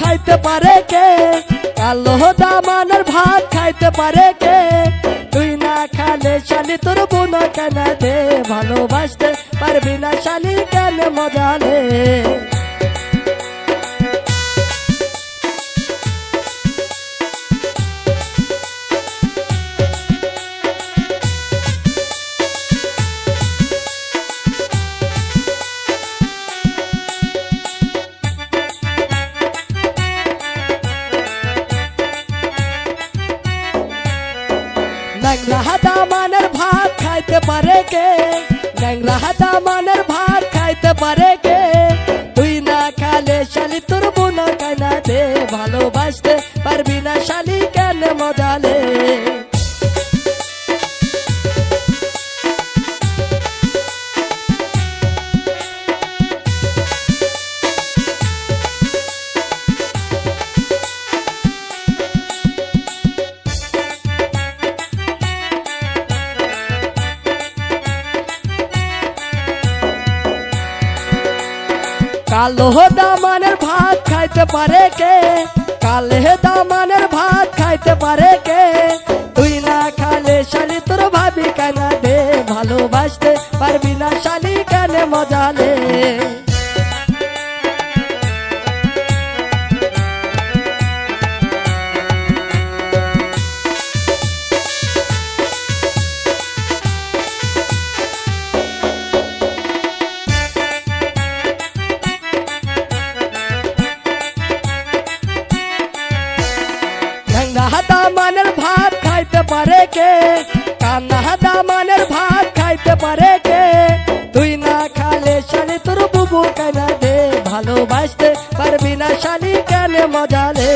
খাইতে পারে কে? কালো দামানের ভাত খাইতে পারে কে? তুই না খালে শালি তোর বোন কেন দে, ভালোবাসতে পারবি না শালি কেন মজালে? ন্যাংরা দামানের ভাত খাইতে পারে কে? ন্যাংরা দামানের ভাত খাইতে পারে কে? তুই না খালে শালি তোর বোন কেন দে, ভালোবাসতে পারবি না শালি কেন মজালে? কালো দামানের ভাত খাইতে পারে কে? কালে দামানের ভাত খাইতে পারে কে? তুই না খালে শালি তোর ভাবি কেন দে, ভালোবাসতে পারবি না শালি কেন মজালে? দামানের ভাত খাইতে পারে কে? কান্না দামানের ভাত খাইতে পারে কে? তুই না খালে শালি তোর বুবু কেন দে, ভালোবাসতে পারবি না শালি কেন মজালে?